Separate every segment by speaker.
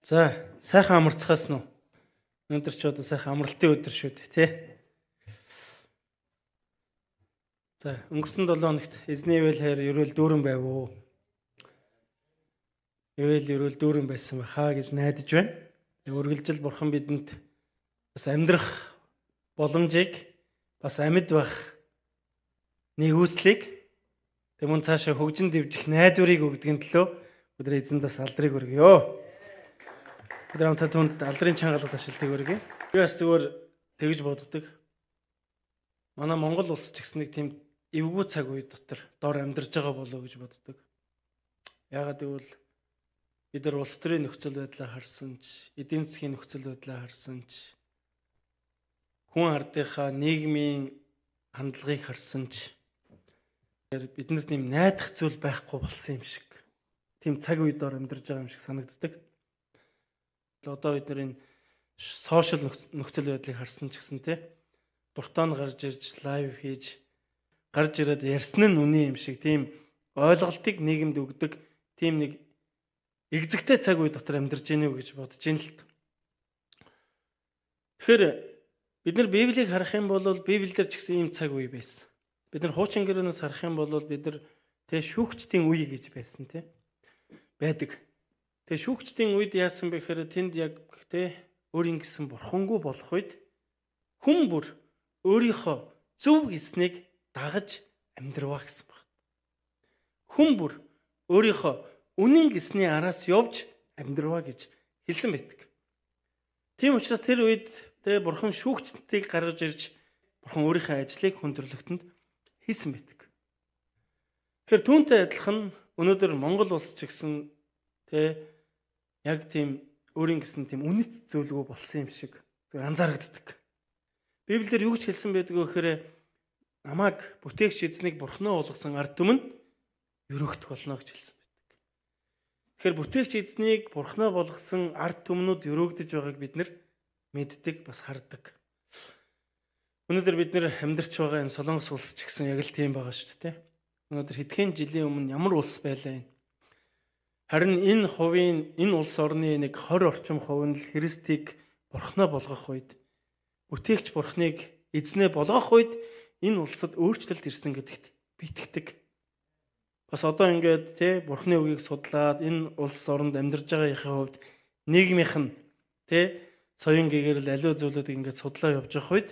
Speaker 1: За, сайхан амарцгаас нь. Өнөөдөр ч одоо сайхан амралтын өдөр шүү дээ, тий. За, өнгөрсөн 7 хоногт эзний ивэл хайр ерөөл дүүрэн байв уу? Ерөөл дүүрэн байсан байхаа гэж найдаж байна. Үргэлжил бурхан бидэнд бас амьдрах боломжийг, бас амьд байх нэгүслийг мөн цаашаа хөгжин дэвжих найдварыг өгдөгн төлөө өдөр эзэнд бас алдрыг өргөё. Өдөр хамтдаа түнд алдрын чангалгад ашиглалтыг өргөе. Би бас зүгээр тэгж боддог. Манай Монгол улс ч гэсэн нэг тийм эвгүй цаг үе дотор дор амьдарч байгаа болов гэж боддог. Яагаад гэвэл бид нар улс төрийн нөхцөл байдлаа харсан ч, эдийн засгийн нөхцөл байдлаа харсан ч, хүн ардынхаа нийгмийн хандлагыг харсан ч биднэрт нэм найдах зүйл байхгүй болсон юм шиг. Тийм цаг үед дор амьдарч байгаа юм шиг санагддаг. Одоо бид нар энэ сошиал нөхцөл байдлыг харсан ч гэсэн дуртаа нь гарч ирж лайв хийж гарч ирээд ярьсан нь үний юм шиг тийм ойлголтыг нийгэмд өгдөг тийм нэг эгзэгтэй цаг үе дотор амьдарч гинэ үү гэж бодож ин л. Тэгэхээр бид нар Библийг харах юм бол Библиэлд ч гэсэн ийм цаг үе байсан. Бид нар хуучин гэрээс харах юм бол бид нар шүүгчдийн үе гэж байсан байдаг. Тэгээ шүүгчдийн үед яасан бэ гэхээр тэнд яг өөрийн гэсэн бурхангүй болох үед хүн бүр өөрийнхөө зөв гэснийг дагаж амьдрваа гэсэн баг. Хүн бүр өөрийнхөө үнэн гэсний араас явж амьдрваа гэж хэлсэн байдаг. Тийм учраас тэр үед бурхан шүүгчдийг гаргаж ирж бурхан өөрийнхөө ажлыг хүн төрлөختөнд хийсэн байдаг. Тэгэхээр түүнтэй адилхан өнөөдөр Монгол улс ч гэсэн яг тийм өөрийн гэсэн тийм үнэт зөвлөгөө болсон юм шиг анзаарэгддэг. Библиэлд юу гэж хэлсэн байдг вэ гэхээр намайг бүтээгч эзнийг бурхнаа болгосон ард түмэн өрөөгдөх болно гэж хэлсэн байдаг. Тэгэхээр бүтээгч эзнийг бурхнаа болгосон ард түмнүүд өрөөгдөж байгааг бид нар мэддэг, бас хардаг. Өнөөдөр бид нар амьдарч байгаа энэ Солонгос улс ч гэсэн яг л тийм байгаа шүү дээ. Өнөөдөр хэдхэн жилийн өмнө ямар улс байлаа энэ? Харин энэ улс орны нэг 20 орчим хувь нь л Христийг бурхнаа болгох үед, бүтээгч бурхныг эзнээ болгох үед энэ улсад өөрчлөлт ирсэн гэдэгт би итгэдэг. Бас одоо ингээд бурхны үгийг судлаад энэ улс оронд амьдарч байгаагийн хувьд нийгмийнх нь соён гэгэрэл аливаа зүйлүүдийг ингээд судлаа явж явах үед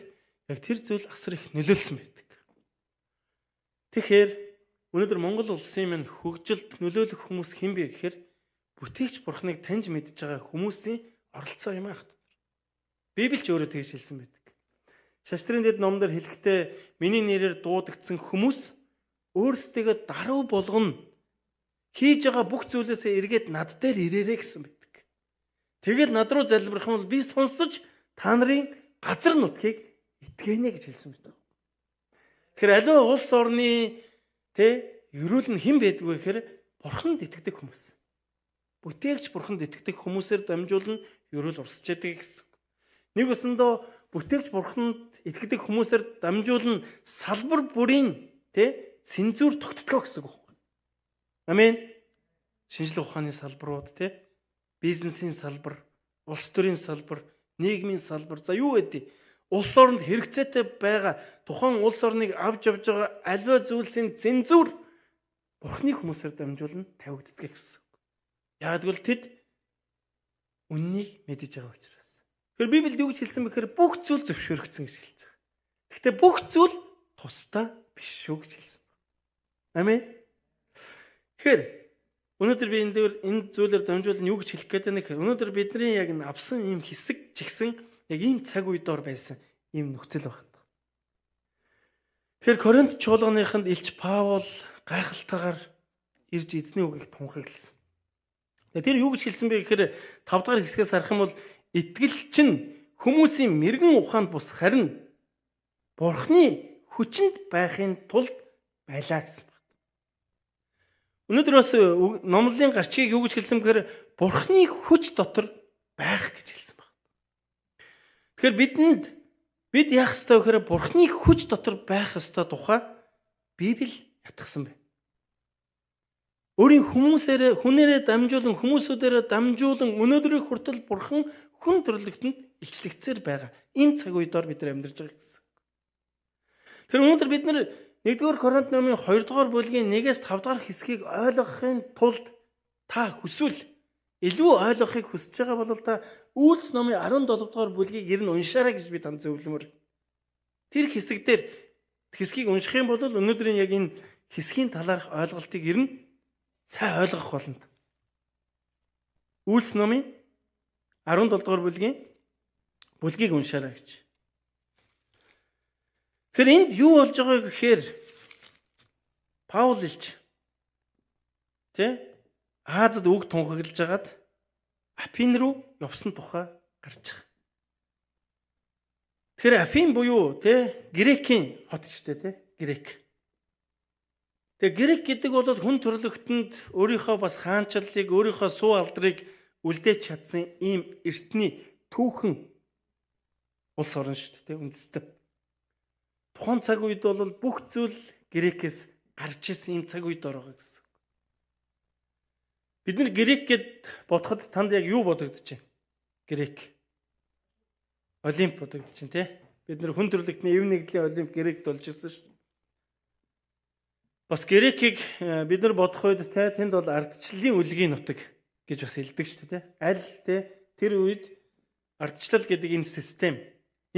Speaker 1: яг тэр зүйл асар их нөлөөлсөн байдаг. Тэгэхээр өнөөдөр Монгол улсын минь хөгжилд нөлөөлөх хүмүүс хэн бэ гэхээр бүтээгч бурхныг таньж мэдж байгаа хүмүүсийн оролцоо юм аах. Библи ч өөрөө тэгж хэлсэн байдаг. Шаштрын дэд номдэр хэлэхдээ миний нэрээр дуудагдсан хүмүүс өөрсдөө даруй болгоно. Хийж байгаа бүх зүйлээсээ эргээд над дээр ирээрэй гэсэн байдаг. Тэгээд над руу залбирах юм бол би сонсож та нарын газар нутгийг итгээнэ гэж хэлсэн байдаг. Тэгэхээр аливаа улс орны ерөөл нь хэн байдг вэ гэхээр бурханд итгэдэг хүмүүс. Бүтээгч бурханд итгэдэг хүмүүсээр дамжуулан ерөөл урсч яадаг гэсэн. Нэг өсөндөө бүтээгч бурханд итгэдэг хүмүүсээр дамжуулан салбар бүрийн цензур тогтдгоо гэсэн үг байна. Амен. Шинжлэх ухааны салбарууд бизнесийн салбар, улс төрийн салбар, нийгмийн салбар. За юу гэдэг? Улс оронд хэрэгцээтэй байгаа тухайн улс орныг авч явж байгаа аливаа зүйлсийн цензур бурхны хүмүүсээр дамжуулан тавигддаг гэсэн. Яг гэвэл тэд үннийг мэдэж байгаа учраас. Тэгэхээр Библиэд юу гэж хэлсэн бэ гэхээр бүх зүйл зөвшөөрөгдсөн гэж хэлж байгаа. Гэхдээ бүх зүйл тусдаа биш шүү гэж хэлсэн байна. Амен. Тэгэхээр өнөөдөр би энэ зүйлээр дамжуулан юу гэж хэлэх гээд байна гэхээр өнөөдөр бидний яг авсан ийм хэсэг ч гэсэн яг ийм цаг үедор байсан ийм нөхцөл байна. Тэгэхээр Коринт чуулганыханд Илч Паул гайхалтайгаар ирж эзний үгийг тунхагласан. Тэр юу гэж хэлсэн бэ гэхээр 5 дахь хэсгээс харах юм бол итгэл чинь хүмүүсийн мэрэгэн ухаанд бус харин бурхны хүчинд байхын тулд байлаа гэсэн байна. Өнөөдөр бас номлолын гарчгийг юу гэж хэлсэн бэхээр бурхны хүч дотор байх гэж хэлсэн байна. Тэгэхээр бид яах ёстой вэ гэхээр бурхны хүч дотор байх ёстой тухай Библи ятгсан байна. өөрийн хүнээрээ дамжуулан хүмүүсүүдээрээ дамжуулан өнөөдрийн хүртэл Бурхан хүн төрлөختөнд илчлэгцээр байгаа. Ийм цаг үеээр бид нар амьдарч байгаа гэсэн. Тэр өнөөдөр бид нар 1-р Коринт номын 2-р бүлгийн 1-ээс 5-р хэсгийг ойлгохын тулд та хүсвэл илүү ойлгохыг хүсэж байгаа бол та Үйлс номын 17-р бүлгийг ер нь уншаарай гэж би танд зөвлөмөр. Тэр хэсгийг унших юм бол өнөөдрийн яг энэ хэсгийн талаарх ойлголтыг ер нь сайн ойлгох болно. Үйлс номын 17-р бүлгийг уншаарай гэж. Тэгэхээр энд юу болж байгаа гэхээр Паул илч Азад үг тунхаглаж агаад Афин руу явсан тухай гарч байгаа. Тэгэхээр Афин буюу Грекийн хот шүү дээ Грек. Тэгээ Грек гэдэг бол хүн төрлөختөнд өөрийнхөө бас хаанчлалыг, өөрийнхөө суу алдрыг үлдээж чадсан ийм эртний түүхэн улс орн шүү дээ үндэстэн. Тухайн цаг үед бол бүх зүйл Грекээс гарч ирсэн ийм цаг үед ороо гэсэн. Бид нар Грек гэд бодоход танд яг юу бодогдож байна? Грек. Олимп бодогдож байна тий. Бид нар хүн төрлөختний эв нэгдлийн Олимп Грект болж ирсэн шүү. Бас Грекийг бид нар бодох үед тэнд бол ардчлалын үлгийн нутаг гэж бас хэлдэг шүү дээ. Аль тэр үед ардчлал гэдэг энэ систем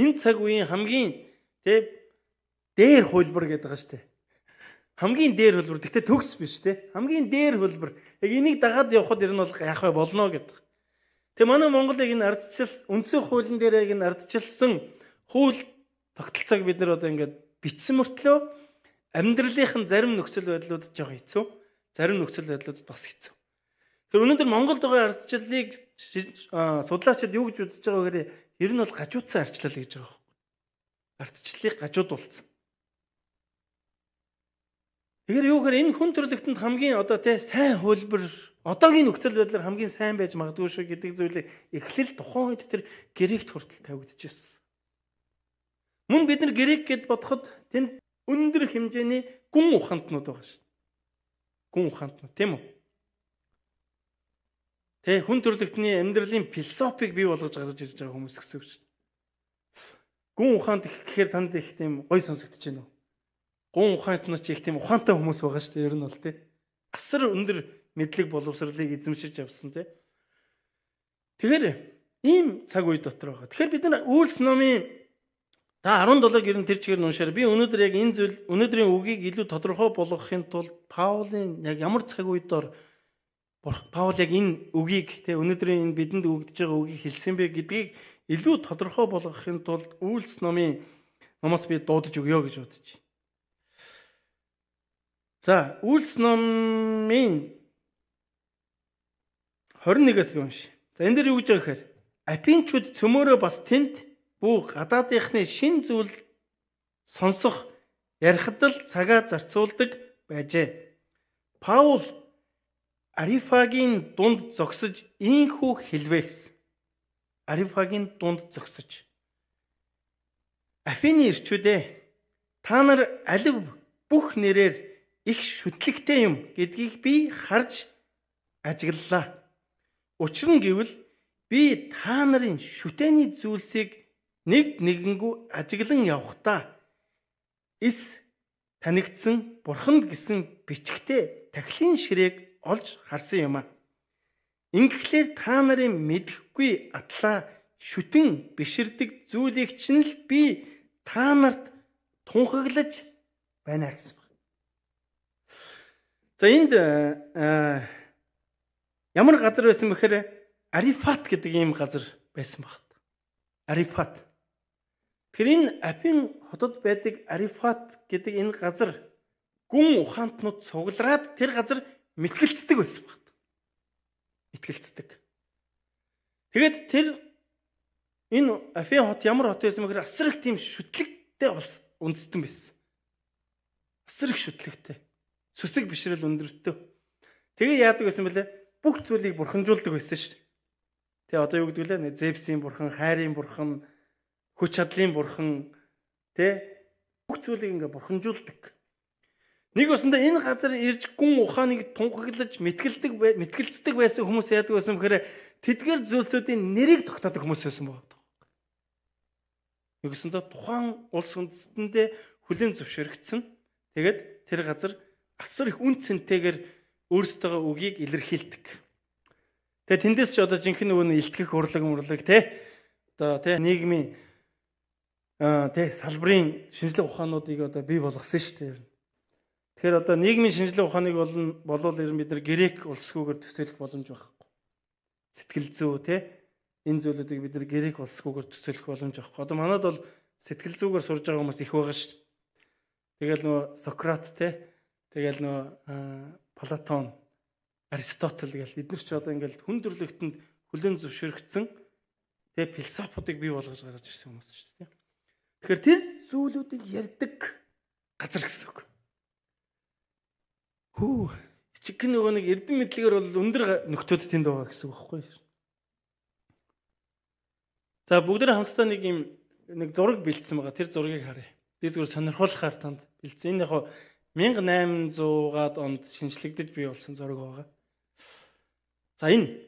Speaker 1: энэ цаг үеийн хамгийн дээр хөлбөр гэдэг байгаа шүү дээ. Хамгийн дээр хөлбөр. Гэхдээ төгс биш те. Хамгийн дээр хөлбөр. Яг энийг дагаад явхад ер нь бол яах вэ болно гэдэг. Тэгээ манай Монгол яг энэ ардчил үндсэн хуулийн дээр яг энэ ардчилсан хууль тогтолцоог бид нар одоо ингээд бичсэн мөртлөө амьдралынхын зарим нөхцөл байдлуудад жоох хэцүү. Зарим нөхцөл байдлуудад бас хэцүү. Тэр өнөөдөр Монголд байгаа ардчлалыг судлаачид юу гэж үзэж байгаа вэ гэхээр ер нь бол гажуудсан ардчлал гэж байгаа. Ардчлалыг гажуудуулсан. Тэгэхээр юу гэхээр энэ хүн төрлөختөнд хамгийн одоо сайн хөлбөр одоогийн нөхцөл байдлаар хамгийн сайн байж магадгүй шүү гэдэг зүйлийг эхлэл тухайн үед тэр Грект хүртэл тавигдчихсэн. Мөн бид нар Грек гэд бодоход тэнд өндөр хэмжээний гүн ухаантнууд байгаа шүү. Гүн ухаантнууд тийм үү? Хүн төрлөختний амьдралын философиг бий болгож гаргаж ирж байгаа хүмүүс гэсэн үг шүү. Гүн ухаант гэхээр танд их тийм гой сонсогдож байна уу? Гүн ухаантнууд ч их тийм ухаантай хүмүүс байгаа шүү дээ. Ер нь бол асар өндөр мэдлэг боловсролыг эзэмшиж явсан Тэгэхээр ийм цаг үе дотор байгаа. Тэгэхээр бид нар Үйлс номын 17-г ер нь тэр чигээр нь уншаар. Би өнөөдөр яг энэ зүйл өнөөдрийн үгийг илүү тодорхой болгохын тулд Паулийн яг ямар цаг үедор Паул яг энэ үгийг өнөөдрийн энэ бидэнд өгдөж байгаа үгийг хэлсэн бэ гэдгийг илүү тодорхой болгохын тулд Үйлс номоос би дуудаж өгье гэж бодож байна. За, Үйлс номын 21-ээс би уншия. За, энэ дээр юу гэж байгаа гэхээр Афинчууд цөмөөрөө бас тэнд бүх гадаадынхны шин зүйл сонсох ярихад л цагаа зарцуулдаг байжээ. Паул Арифагийн дунд зогсож ийхүү хэлвэ гэсэн. Арифагийн дунд зогсож. Афины ирчүүдээ та нар алив бүх нэрээр их шүтлэгтэй юм гэдгийг би харж ажиглалаа. Учир нь гэвэл би та нарын шүтээний зүйлсийг нэгд нэгэнгүү ажиглан явхдаа эс танигдсан бурханд гэсэн бичгтээ тахилын ширээг олж харсан юм а. Ингэхлээр та нарын мэдэхгүй атлаа шүтэн биширдэг зүйлийг чинь л би та нарт тунхаглаж байна гэсэн байна. За энд ямар газар байсан бэхээр Арифат гэдэг ийм газар байсан баг. Арифат. Тэгэхээр энэ Афин хотод байдаг Арифат гэдэг энэ газар гүн ухаантнууд цуглараад тэр газар мэтгэлцдэг байсан баг. Мэтгэлцдэг. Тэгээд тэр энэ Афин хот ямар хот байсан бэхээр асар их тийм шүтлэгтэй үндэстэн байсан. Асар их шүтлэгтэй. Сүсэг бишрэл өндөртөө. Тэгээ яадаг байсан бэлээ? Бүх зүйлийг бурханжуулдаг байсан шүү дээ. Тэгээ одоо юу гэдэг вэ? Зевсийн бурхан, хайрын бурхан, хүч чадлын бурхан, бүх зүйлийг ингээ бурханжуулдаг. Нэг өсөндөө энэ газар ирж гүн ухааныг тунхаглаж мэтгэлцдэг байсан хүмүүс яадаг байсан бэхээр тэдгээр зүйлсүүдийн нэрийг тогтоодог хүмүүс байсан байна. Нэг өсөндөө тухайн улс үндэстэндээ хүлээн зөвшөөрөгдсөн. Тэгээд тэр газар асар их үн цэнтэйгээр өөрсдөө үгийг илэрхийлдэг. Тэгээд тэндээс ч одоо жинхэнэ нөгөө илтгэх урлаг те одоо те нийгмийн те салбарын шинжлэх ухаануудыг одоо бий болгосон шүү дээ. Тэгэхээр одоо нийгмийн шинжлэх ухааныг болвол бид нар грек улсгүйгээр төсөөлөх боломж байхгүй. Сэтгэл зүй те энэ зүйлүүдийг бид нар грек улсгүйгээр төсөөлөх боломж байхгүй. Одоо манайд бол сэтгэл зүйгээр сурж байгаа хүмүүс их байгаа шүү дээ. Тэгэл нөгөө Сократ те тэгэл нөгөө Платон, Аристотель гэл эдгээр ч одоо ингээл хүн төрлөختөнд хүлээн зөвшөөрөгдсөн тэгээ философиудыг бий болгож гаргаж ирсэн хүмүүс шүү дээ. Тэгэхээр тэр зүйлүүдийг ярьдаг газар гэсэн үг. Хүү чихэн нөгөө нэг эрдэм мэдлэгээр бол өндөр нөхдүүд тэнд байгаа гэсэн үг байхгүй юу? За бүгдээ хамтдаа нэг зураг бэлдсэн байгаа. Тэр зургийг харъя. Би зүгээр сонирхуулахаар танд бэлдсэн. Энэ яг 1800-аад онд шинжлэгдэж бий болсон зураг байгаа. За энэ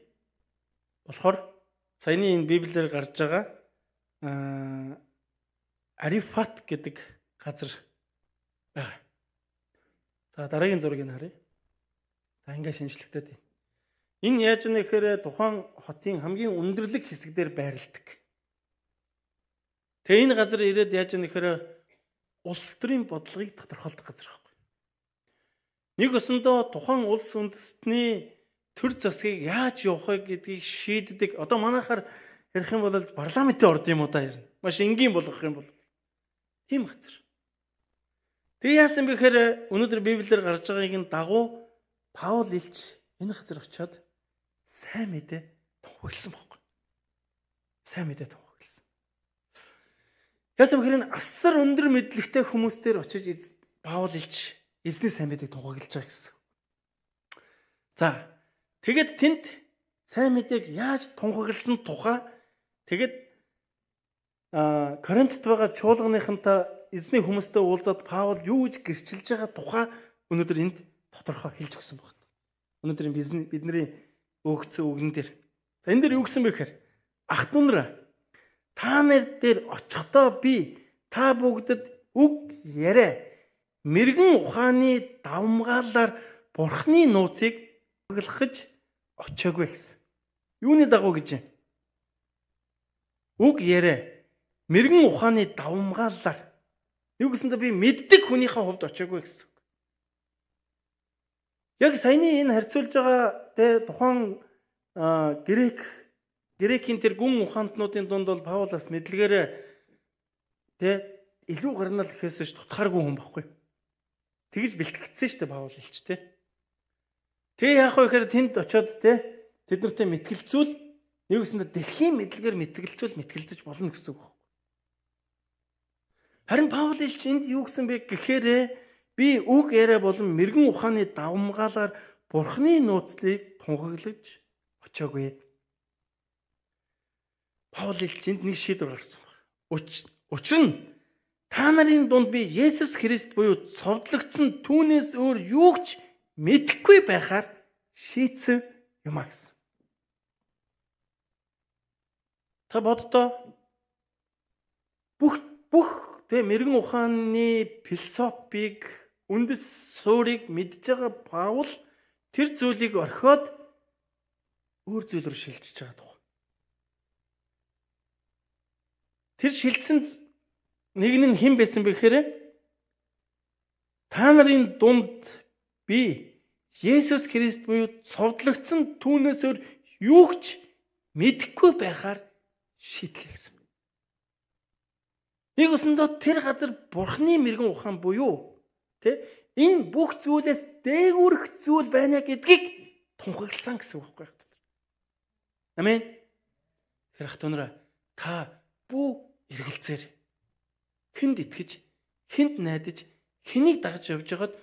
Speaker 1: болохоор саяны энэ Библиэр гарч байгаа Арифат гэдэг газар байгаа. За дараагийн зургийг харъя. За ингээ шинжлэхтэй тийм. Энэ яаж вэ гэхээр тухайн хотын хамгийн өндөрлөг хэсгээр байрладаг. Тэгээ энэ газар ирээд яаж вэ гэхээр улс төрийн бодлогыг тодорхойлдог газар байхгүй. Нэг өсөндөө тухайн улс үндэстний төр засгийг яаж явах вэ гэдгийг шийддэг. Одоо манайхаар ярих юм бол парламентын орд юм уу та ярина. Маш энгийн болгох юм бол тийм газар. Тэгээ яасан бэ гэхээр өнөөдөр Библиэр гарч байгаагийн дагуу Паул илч энэ газар очиод сайн мэдээ тунхагласан байхгүй. Сайн мэдээ тунхагласан. Яасан бэ гэхээр энэ асар өндөр мэдлэгтэй хүмүүстээр очиж Паул илч эзний сайн мэдээг тунхаглаж байгаа гэсэн. За тэгэд тэнд сайн мэдээг яаж тунхагласан тухай тэгэд Коринтод байгаа чуулганыхантай эзний хүмүүстэй уулзаад Паул юу гэж гэрчилж байгаа тухай өнөөдөр энд тодорхой хэлж өгсөн байна. Өнөөдөр бидний өгсөн үгэн дээр. За энэ дээр юу гэсэн бэ гэхээр ах дүүнраа та нар дээр очихдоо би та бүгдэд үг яриа мэрэгэн ухааны давмгаалаар бурхны нууцыг хөглөхөж очиагүй гэсэн. Юуны дагуу гэж юм? Үг яриа мэрэгэн ухааны давмгаалаар юу гэсэндээ би мэддэг хүнийхээ хувьд очиагүй гэсэн. Яг саяны энэ харьцуулж байгаа тэ тухайн грекийн тэр гүн ухаантнуудын дунд бол Паулаас мэдлэгээр тэ илүү гарнал гэхээс ч тутахааргүй хүн байхгүй. Тэгж бэлтгэгдсэн шүү дээ Паул хэлч тэ. Тэгээ яах вэ гэхээр тэнд очиод тэ тэд нартай мэтгэлцүүл нэг үсэндээ дэлхийн мэдлэгээр мэтгэлцэж болно гэсэн үг. Харин Паул хэлч энд юу гэсэн бэ гэхээр би үг яриа болон мэрэгэн ухааны давмгаалаар бурхны нууцлыг тунхаглаж очиагүй. Паул хэлч энд нэг шийдвэр гаргасан байна. Учир нь та нарын дунд би Есүс Христ буюу цовдлогдсон түүнээс өөр юу ч мэдэхгүй байхаар шийдсэн юм а гэсэн. Та боддоо бүх тэ мэрэгэн ухааны философиг үндэс суурийг мэдж байгаа Паул тэр зүйлийг орхиод өөр зүйл рүү шилжиж байгаа тухай. Тэр шилжсэн нэг нь хэн байсан бэ гэхээр та нарын дунд би Есүс Христ буюу цовдлогдсон түүнээс өөр юу ч мэдэхгүй байхаар шийдлээ гэсэн. Нэг өсөндөө тэр газар бурхны мэрэгэн ухаан буюу тэ энэ бүх зүйлээс дээгүүрх зүйл байна гэдгийг тунхагласан гэсэн үг байхгүй юу? Амен. Тэр ах дүүнраа та бүү эргэлзээр хэнд итгэж, хэнд найдаж, хэнийг дагаж явж байгаад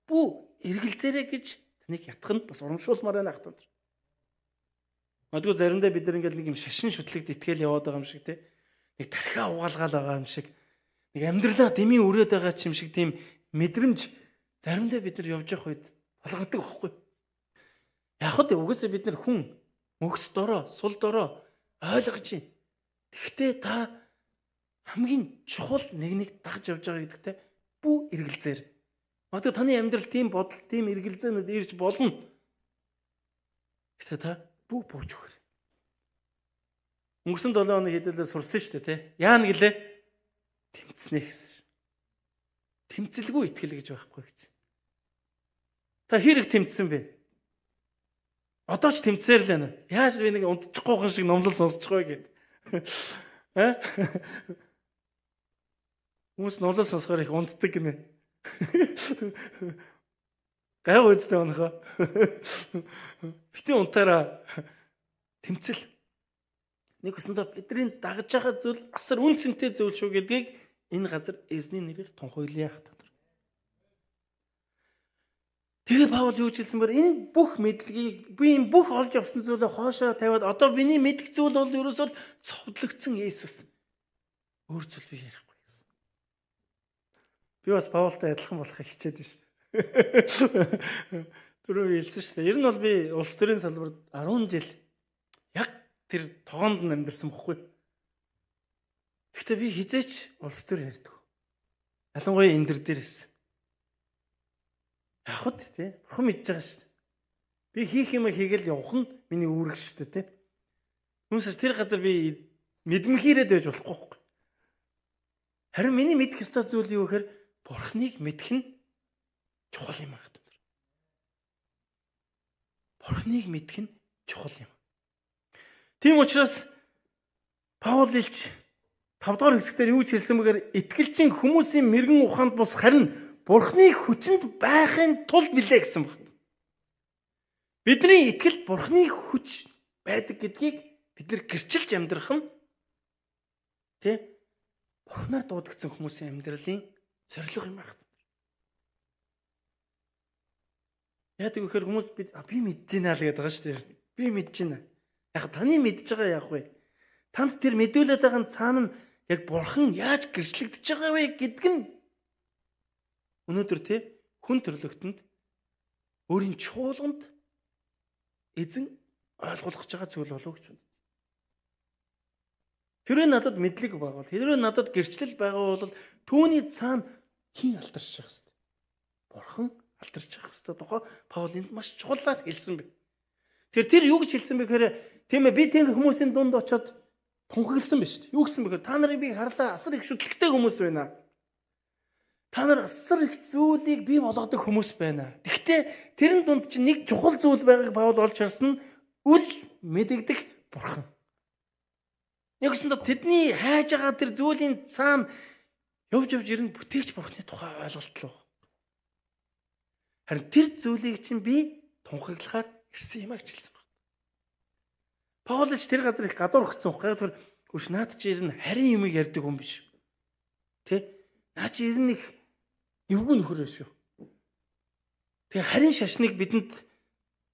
Speaker 1: бүү эргэлзээрэ гэж таныг ятгаханд бас урамшуулмаар байна ах дүүнраа. Магадгүй заримдаа бид нар ингээд нэг юм шашин шүтлэгд итгэл яваад байгаа юм шиг те. Нэг тархиа угаалгаал байгаа юм шиг, нэг амьдралаа дэмий өрөөд байгаа юм шиг тийм мэдрэмж заримдаа бид нар явж явах үед болгодог байхгүй. Яг хөө угсаа бид нар хүн мөхс дорой, сул дорой ойлгож байна. Гэхдээ та хамгийн чухал нэг дагж явж байгаа гэдэгтээ бүү эргэлзээр. Одоо таны амьдрал тийм бодол, тийм эргэлзээнүүд ирж болно. Гэхдээ та бүү бууж өгөр. Өнгөрсөн 7 хоног хэдүүлээ сурсан шүү дээ, тий. Яана гэлээ? Тэмцэнэ гэсэн. Тэмцэлгүй итгэл гэж байхгүй гэж. Та хэрэг тэмцсэн бэ? Одоо ч тэмцээр л байна. Яаж би нэг унтчихгүй хан шиг номлол сонсчихгүй гэд. Хүмүүс номлол сонсохоор их унтдаг гинэ. Гай үстэй онохоо. Битэн унтаараа тэмцэл. Нэг өсөндөө бидний дагж байгаа зүйл асар үнцэнтэй зүйл шүү гэдгийг энэ газар эзний нэрээр тунхаглая хата. Тэгээ Паул юу хэлсэн бэр энэ бүх мэдлэгийг би энэ бүх олж авсан зүйлээ хоошоо тавиад одоо миний мэдэх зүйл бол ерөөсөө цовдлогдсон Есүс. Өөр зүйл би ярихгүй гэсэн. Би бас Паултай адилхан болохыг хичээд байна шүү дээ. Түрүү хэлсэн шүү дээ. Ер нь бол би улс төрийн салбарт 10 жил яг тэр тогоонд нь амьдэрсэн бохгүй. Гэхдээ би хизээч улс төр ярьдаг. Ялангуяа энэ дээрээс. Явахд тий. Бурхан мэдж байгаа шүү дээ. Би хийх юм хийгээл явах нь миний үүрэг шүү дээ тий. Хүмүүсээс тэр газар би мэдмхийрээд байж болохгүй байхгүй. Харин миний мэдэх ёстой зүйл юу гэхээр Бурханыг мэдэх нь чухал юм аа. Бурханыг мэдэх нь чухал юм. Тийм учраас Паул илч 5 дугаар хэсгээр юу ч хэлсэн бэгээр итгэлчин хүмүүсийн мэрэгэн ухаанд бус харин Бурханы хүчинд байхын тулд билээ гэсэн байна. Бидний итгэл Бурханы хүч байдаг гэдгийг бид нэр гэрчилж амьдрах нь тий Бурханаар дуудагдсан хүмүүсийн амьдралын зорилго юм байна. Яг гэхээр хүмүүс би мэдэж байна л гэдэг байгаа шүү дээ. Би мэдэж байна. Яг таны мэдж байгаа яг вэ? Танд тэр мэдүүлээд байгаа цаана нь яг Бурхан яаж гэрчлэгдэж байгаа вэ гэдг нь өнөөдөр тий хүн төрлөختөнд өөрийн чуулганд эзэн ойлгуулж байгаа зүйл болов гэж байна. Хэрвээ надад мэдлэг байгаа бол, хэрвээ надад гэрчлэл байгаа бол түүний цаана хэн алдарч байгаа хэвээр. Бурхан алдарч байгаа хэвээр тухай Паул энд маш чухалаар хэлсэн бэ. Тэр юу гэж хэлсэн бэ гэхээр тийм ээ би тэр хүмүүсийн дунд очиод тунхагласан ба шүү дээ. Юу гэсэн бэ гэхээр та нарыг би харлаа асар их шүтлэгтэй хүмүүс байна. Та нар асар их зүйлийг бий болгодог хүмүүс байна. Гэхдээ тэрэн дунд чинь нэг чухал зүйл байгааг Паул олж харсан нь үл мэдэгдэх Бурхан. Нэгсэндээ тэдний хайж байгаа тэр зүйлийн цаана явж ирэн бүтээгч Бурханы тухай ойлголт лөө. Харин тэр зүйлийг чинь би тунхаглахаар ирсэн юм аа гэж хэлсэн байна. Паул ч тэр газар их гадуур өгсөн хөө. Тэр хүч наад чи ирнэ харин юм ярьдаг хүн биш. Тэ? Наа чи ирнэ их эвгүй нөхөр шүү. Тэгээ харин шашныг бидэнд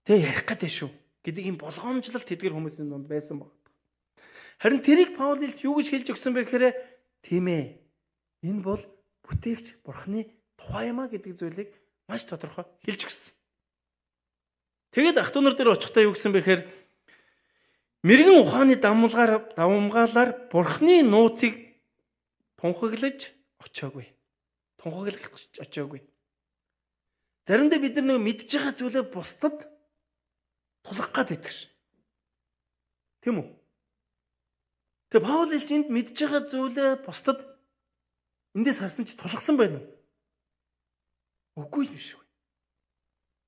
Speaker 1: тэ ярих гэдэг шүү. Гэдэг юм болгоомжлол тэдгэр хүмүүсийн дунд байсан баг. Харин тэрийг Паул илч юу гэж хэлж өгсөн бэ гэхээр тийм ээ. Энэ бол бүтээгч Бурханы тухай юм а гэдэг зүйлийг маш тодорхой хэлж өгсөн. Тэгээд ах トゥ нар дээр очихдаа юу гэсэн бэ гэхээр мэрэгэн ухааны давамгаалаар Бурханы нууцыг тунхаглаж очоогүй. Тунхаглах очоогүй. Заримдаа бид нар нэг мэдж байгаа зүйлээ бусдад тулах гад байдаг ш. Тийм үү? Тэгээ Паул илч энд мэдж байгаа зүйлээ бусдад эндээс харсан чи тулгсан байна уу? Үгүй юм шиг.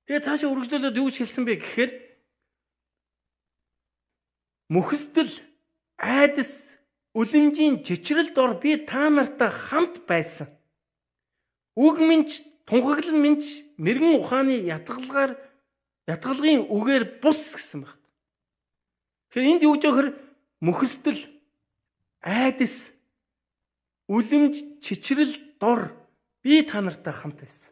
Speaker 1: Тэгээ цаашаа үргэлжлүүлээд юу гэж хэлсэн бэ гэхээр мөхсдөл айдас үлэмжийн чичрэлд ор би та нартай хамт байсан. Үг минь тунхаглан минь мэрэгэн ухааны ятгалгын үгээр бус гэсэн байна. Тэгэхээр энд юу гэж өгөхөр мөхсдөл айдас үлэмж чичрэл дор би та нартай хамт байсан.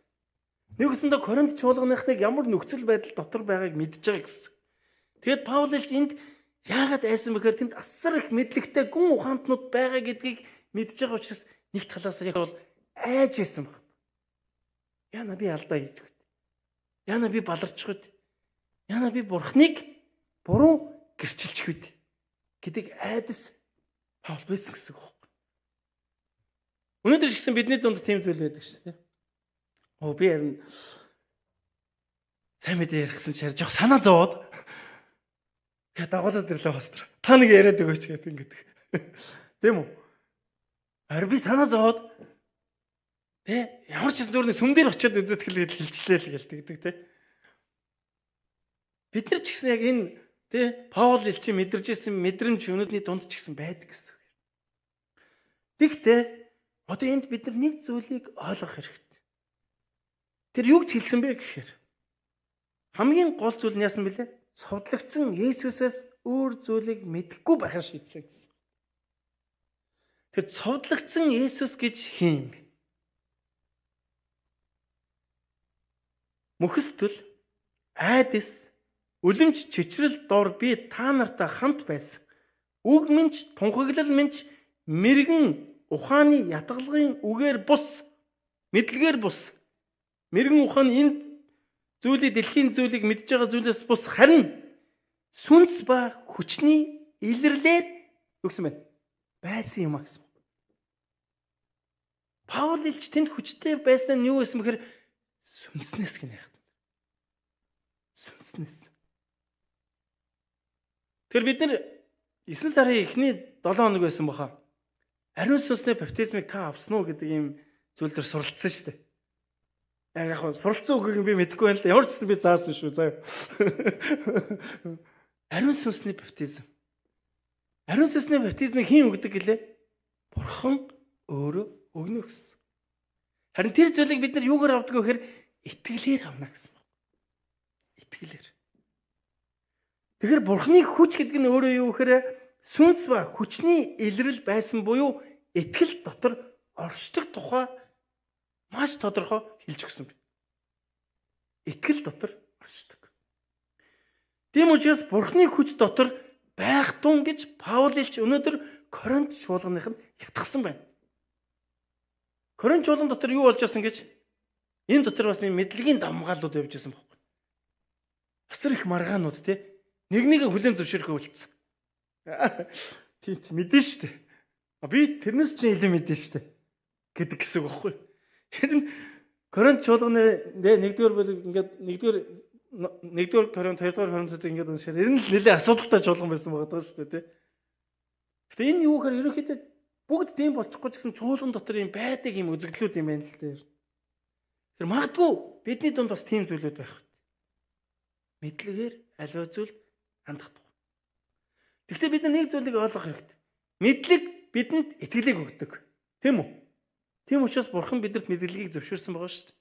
Speaker 1: Нэгсэндээ Коринт чуулганыхныг ямар нөхцөл байдал дотор байгааг мэдж байгаа гэсэн. Тэгэд Паул илч энд яагаад айсан бэхээр тэнд асар их мэдлэгтэй гүн ухаантнууд байгаа гэдгийг мэдж байгаа учраас нэг талаас яг бол айж байсан баг. Яна би алдаа хийж гээд. Яна би баларчхад. Яна би бурхныг буруу гэрчилчихвэд гэдэг айдас Паул байсан гэсэн үг байна. Өнөөдөр ч гэсэн бидний дунд тийм зүйл байдаг шүү дээ. Оо би харин сайн мэдээ ярихсан ч жоох санаа зовоод тэгээ дагуулад ирлээ пастор. Та нэг яриад өгөөч гэдэг ингэдэг. Тийм үү? Харин би санаа зовоод тэ ямар ч зүгээр нэг сүм дээр очиод үзээд хэлжлээ л гэлдэг тэ. Бид нар ч гэсэн яг энэ тэ Паул элчи мэдэрч ирсэн мэдрэмж өнөөдний дунд ч гэсэн байдаг гэсэн үг. Тэгтээ одоо энд бид нар нэг зүйлийг ойлгох хэрэгтэй. Тэр юу гэж хэлсэн бэ гэхээр хамгийн гол зүйл нь яасан бэлээ? Цовдлогдсон Есүсээс өөр зүйлийг мэдэхгүй байхаар шийдсэн гэсэн. Тэр цовдлогдсон Есүс гэж хин. Мөхөстөл айдас үлэмж чичрэл дор би та нартай хамт байсан. Үг минь тунхаглал минь мэрэгэн ухааны ятгалгын үгээр бус мэдлэгээр бус мэрэгэн ухаан энэ зүйлийг дэлхийн зүйлийг мэдж байгаа зүйлээс бус харин сүнс ба хүчний илэрлээр өгсөн байна. Байсан юм гэсэн. Паул илч тэнд хүчтэй байсан нь юу гэсэн бэхээр сүнснээс гинэ яах вэ? Сүнснээс. Тэр бид нар 9 сарын эхний 7 хоног байсан баха. Ариун сүнсний баптизмыг та авсан уу гэдэг ийм зүйл төр суралцсан шүү дээ. Яг суралцсан үгийг би мэдэхгүй байна л да. Ямар ч гэсэн би заасан шүү заа. Ариун сүнсний баптизм. Ариун сүнсний баптизмыг хэн өгдөг гэлээ? Бурхан өөрөө өгнө гэсэн. Харин тэр зүйлийг бид нар юугаар авдаг вэ гэхээр итгэлээр авна гэсэн байна. Итгэлээр. Тэгэхээр Бурханы хүч гэдэг нь өөрөө юу гэхээр сүнс ба хүчний илрэл байсан буюу итгэл дотор оршдог тухай маш тодорхой хэлж өгсөн байна. Итгэл дотор оршдог. Тийм учраас Бурханы хүч дотор байх тун гэж Паул илч өнөөдөр Коринт чуулганых нь ятгсан байна. Коринт чуулган дотор юу болж байсан гэж энэ дотор бас мэдлэгийн дамгаалууд явж байсан байхгүй. Асар их маргаанууд тий нэг хүлэн зөвшөөрөхөө үлдсэн. Тийм мэдэн штэ. Би тэрнээс чинь илүү мэдэн штэ гэдэг гэсэн үг байхгүй. Тэр нь Коринт чуулганы нэгдүгээр бол ингээд нэгдүгээр Коринт, хоёрдугаар Коринтод ингээд уншаар ер нь нэлээд асуудалтай чуулган байсан байгаа шүү дээ тий. Гэтэ энэ юу гэхээр ерөнхийдөө бүгд тийм болчихгүй ч гэсэн чуулган дотор юм байдаг юм үзэгдлүүд юм байна л дээ. Тэр магадгүй бидний дунд бас тийм зүйлүүд байх. Мэдлэгээр аливаа зүйл хандах. Гэхдээ бид нэг зүйлийг ойлгох хэрэгтэй. Мэдлэг бидэнд итгэлийг өгдөг. Тийм үү? Тийм учраас Бурхан бидэнд мэдлэгийг зөвшөөрсөн байгаа шүү дээ.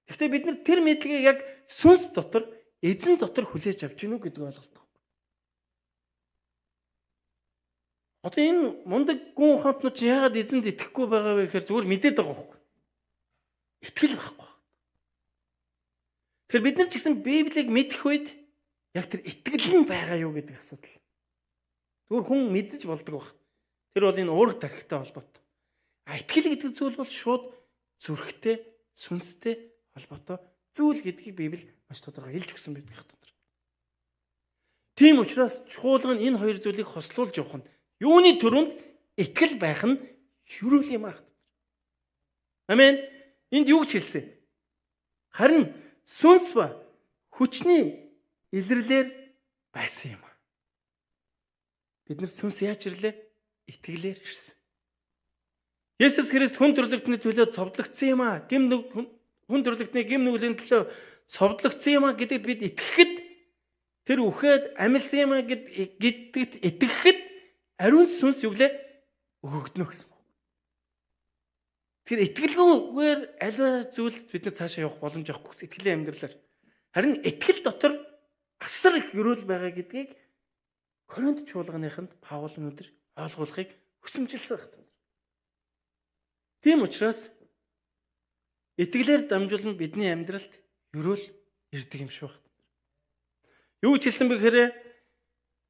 Speaker 1: Гэхдээ бид нар тэр мэдлэгийг яг сүнс дотор, эзэн дотор хүлээж авч гинүү гэдэг ойлголт. Одоо энэ мундаг гүн ухаантнууд чи яагаад эзэнд итгэхгүй байгаа вэ гэхээр зүгээр мэдээд байгаа байхгүй. Итгэл байхгүй. Тэгэхээр бид нар ч гэсэн Библийг мэдэх үед яг тэр итгэл нь байгаа юу гэдэг асуудал. Зүгээр хүн мэдэж болдог баг. Тэр бол энэ уурах тархитай холбоотой. Итгэл гэдэг зүйл бол шууд зүрхтэй, сүнстэй холбоотой зүйл гэдгийг Библи маш тодорхой хэлж өгсөн байдаг дотор. Тийм учраас чуулган энэ хоёр зүйлийг хослуулж явах нь юуны төрөнд итгэл байх нь шүрүүл юм аа. Амен. Энд юу гэж хэлсэн? Харин сүнс ба хүчний илэрлэр байсан юм. Бид нар сүнс яаж ирлээ? Итгэлээр ирсэн. Есүс Христ хүн төрлөختний төлөө цовдлогдсон юм аа. Хүн төрлөختний гэм нүглийн төлөө цовдлогдсон юм аа гэдэгт бид итгэхэд тэр үхээд амилсан юм аа гэдэгт итгэхэд ариун сүнс юу гэлээ өгөгднө гэсэн. Тэр итгэлгүйгээр аливаа зүйлд бид нар цаашаа явах боломж авахгүй гэсэн итгэлийн амьдралаар. Харин итгэл дотор асар их өрөөл байгаа гэдгийг Коринт чуулганыханд Паул өнөөдөр ойлгуулахыг хүсэмжилсэн байна. Тийм учраас итгэлээр дамжуулан бидний амьдралд өрөөл ирдэг юм шиг байна. Юу гэж хэлсэн бэ гэхээр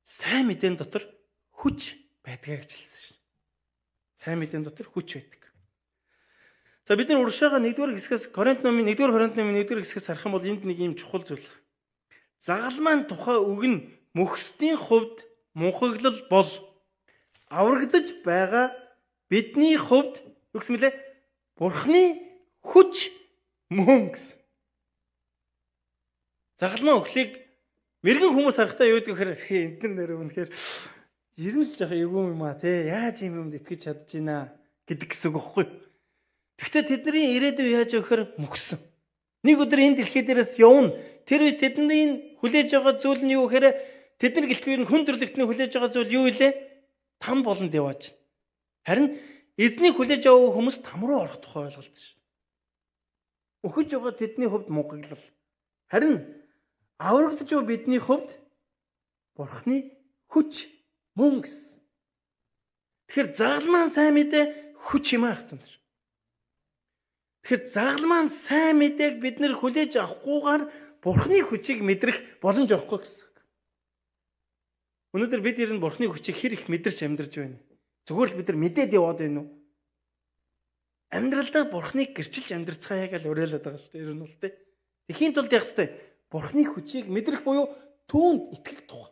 Speaker 1: сайн мэдэн дотор хүч байдгаа гэж хэлсэн шин. Сайн мэдэн дотор хүч байдаг. За бид нар урагшаага 1-р хэсгээс Коринт номын 1-р Коринт номын 1-р хэсгээс харах юм бол энд нэг юм чухал зүйл. Загалмайн тухай үг нь мөхсдийн хувьд мунхаглал бол аврагдаж байгаа бидний хувьд юу гэсэн мөлий? Бурхны хүч мөн гэсэн. Загалмайн өглийг мэрэгэн хүмүүс харахтаа юу гэдэг вэ гэхээр энд нэр үнэхээр ер нь л жоох эвгүй юм аа те яаж юм юмд итгэж чадж байна гэдэг гэсэн үг байхгүй. Гэхдээ тэдний ирээдүй яаж вэ гэхээр мөхсөн. Нэг өдөр энэ дэлхий дээрээс явна. Тэр үед тэдний хүлээж байгаа зүйл нь юу гэхээр тэдний гэлтгээр нь хүн төрлөختний хүлээж байгаа зүйл юу вэ? Там болонд яваач. Харин эзний хүлээж аваа хүмүүс там руу орох тухай ойлголт шүү. Өхөж байгаа тэдний хувьд мунхаглал. Харин аврагдж байгаа бидний хувьд Бурхны хүч мөн гэсэн. Тэгэхээр загалмайн сайн мэдээ хүч юм аа хатан. Тэгэхээр загалмайн сайн мэдээг бид нэр хүлээж авахгүйгээр Бурхны хүчийг мэдрэх боломж авахгүй гэсэн. Өнөөдөр бид ер нь Бурхны хүчийг хэр их мэдэрч амьдарч байна. Зүгээр л бид нар мэдээд яваад байна уу? Амьдралдаа Бурхныг гэрчилж амьдарцгаая гэж уриалаад байгаа шүү дээ. Ер нь бол тэ. Тэхийн тулд яах вэ? Бурхны хүчийг мэдрэх буюу түүнд итгэх тухай.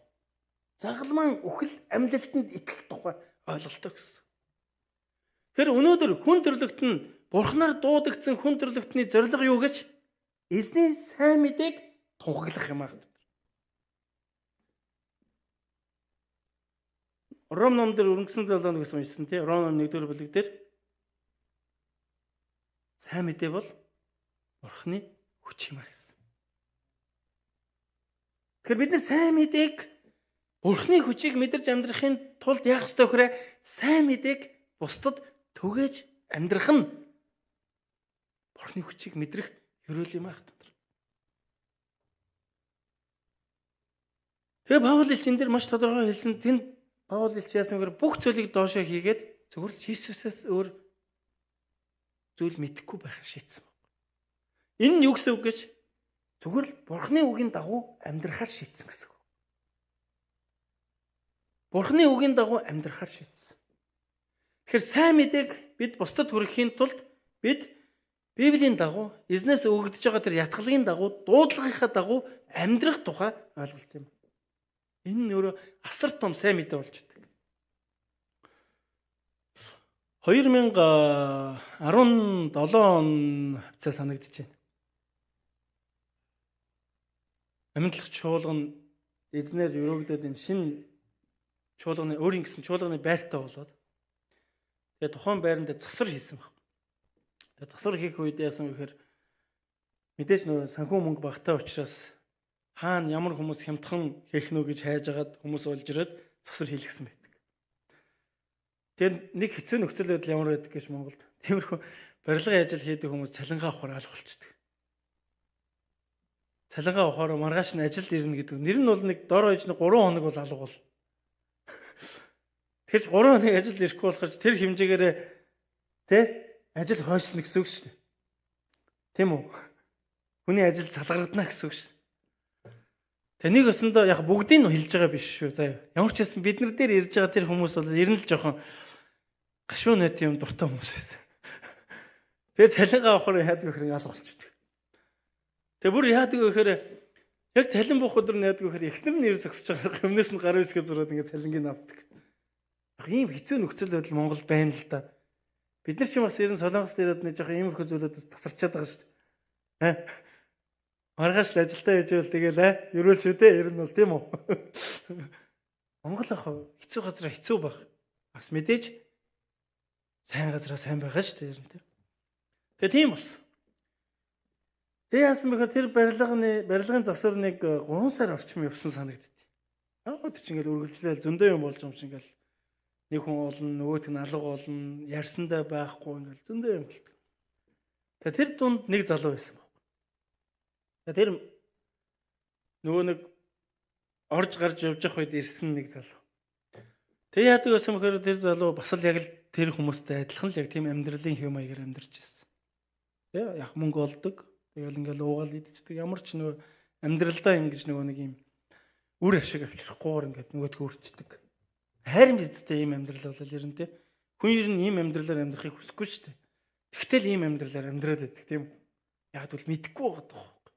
Speaker 1: Загалмайн үхэл амьлалтанд итгэх тухай ойлголттой гэсэн. Тэр өнөөдөр хүн төрлөخت нь Бурхнаар дуудагдсан хүн төрлөختний зорилго юу гэж? Эзний сайн мэдээг тунхаглах юм аа. Ром номдэр өнгөрсөн 7 хоногс уншсан тий. Ром ном 1-р бүлэг дээр сайн мэдээ бол Бурхны хүч юм аа гэсэн. Тэгэхээр бид нар сайн мэдээг Бурхны хүчийг мэдэрч амьдрахын тулд яах ёстой вэ? Сайн мэдээг бусдад түгээж амьдрах нь Бурхны хүчийг мэдрэх ерөөл юм аа. Тэгээ Паул ил энэ дээр маш тодорхой хэлсэн. Тэнд Паул ил яасан гэхээр бүх зүйлийг доошоо хийгээд зөвхөн Иесусээс өөр зүйл мэдэхгүй байхаар шийдсэн баг. Энэ нь юу гэсэн үг гэж? Зүгээр л Бурхны үгийн дагуу амьдрахаар шийдсэн гэсэн үг. Бурхны үгийн дагуу амьдрахаар шийдсэн. Тэгэхээр сайн мэдээг бид бусдад хүргэхийн тулд бид Библийн дагуу, эзнээс өгөгдөж байгаа тэр ятгалын дагуу, дуудлагынхаа дагуу амьдрах тухай ойлголт юм. Энэ нь өөрөө асар том сайн мэдээ болж байна. 2017 он хавцаа санагдаж байна. Амьдлах чуулган эзнэр өрөөгдөд энэ шинэ чуулганы өөрийн гэсэн чуулганы байртаа болоод тэгээ тухайн байранд засвар хийсэн баг. Тэгээ засвар хийх үед яасан гэхээр мэдээж нөгөө санхүү мөнгө багтаа учраас хаана ямар хүмүүс хямдхан хийх нөө гэж хайж агаад хүмүүс олж ирээд засвар хийлгсэн байдаг. Тэгээд нэг хэцүү нөхцөл байдал ямар байдаг гэж Монголд. Тиймэрхүү барилгын ажил хийдэг хүмүүс цалингаа авахаар алга болчихдог. Цалингаа авахаар маргааш нь ажилд ирнэ гэдэг. Нэр нь бол нэг дор хойж 3 хоног бол алга бол. Тэгэж 3 хоног ажилд ирэхгүй болохоор тэр хэмжээгээр тэ ажил хойшлно гэсэн үг шүү дээ. Тийм үү? Хүний ажил салгардана гэсэн үг шүү. Тэнийг өсөндөө яг бүгдийг нь хэлж байгаа биш шүү. За ямар ч байсан бид нар дээр ирж байгаа тэр хүмүүс бол ер нь л жоохон гашуу найт юм дуртай хүмүүс байсан. Тэгээ цалингаа авахаар яадаг гэхээр алга болчихдог. Тэгээ бүр яадаг гэхээр яг цалин буух өдөр нь яадаг гэхээр эхнэр нь ирж зогсож байгаа өмнөөс нь гар үсгээ зураад ингээд цалингийг авдаг. Яг ийм хэцүү нөхцөл байдал Монголд байна л да. Бид нар ч юм бас ер нь Солонгос дээрээ нэг жоохон иймэрхүү зүйлүүдээс тасарчаад байгаа шүү дээ. Маргааш л ажилдаа яжвал тэгээл ерөөл шүү дээ. Ер нь бол тийм үү? Монгол ах хэцүү газар хэцүү баг. Бас мэдээж сайн газараа сайн байгаа шүү дээ ер нь тийм. Тэгээ тийм болсон. Тэгээ яасан бэхээр тэр барилгын засвар нэг 3 сар орчим явсан санагддээ. Яагаад ч ингээл үргэлжлээл зөндөө юм болж юм шиг ингээл нэг хүн олно, нөгөөт нь алга болно, ярьсандаа байхгүй ингээл зөндөө юм болдог. Тэгээ тэр дунд нэг залуу байсан баг. Тэгээ тэр нөгөө нэг орж гарч явж явах үед ирсэн нэг залуу. Тэгээ яадаг байсан бэхээр тэр залуу бас л яг л тэр хүмүүстэй адилхан л яг тийм амьдралын хэв маягаар амьдарч ирсэн. Тэгээ яг мөнгө олдог. Тэгэл ингээл уугаал идчихдэг. Ямар ч нөгөө амьдралдаа ингэж нөгөө нэг юм үр ашиг авчрахгүйгээр ингээд нөгөөдгөө өрчдөг. Хайрын бидтэй ийм амьдрал бол ер нь те. Хүн ер нь ийм амьдралаар амьдрахыг хүсэхгүй шүү дээ. Тэгтэл ийм амьдралаар амьдраад байдаг тийм үү? Яг бол мэдэхгүй байгаа тоххой.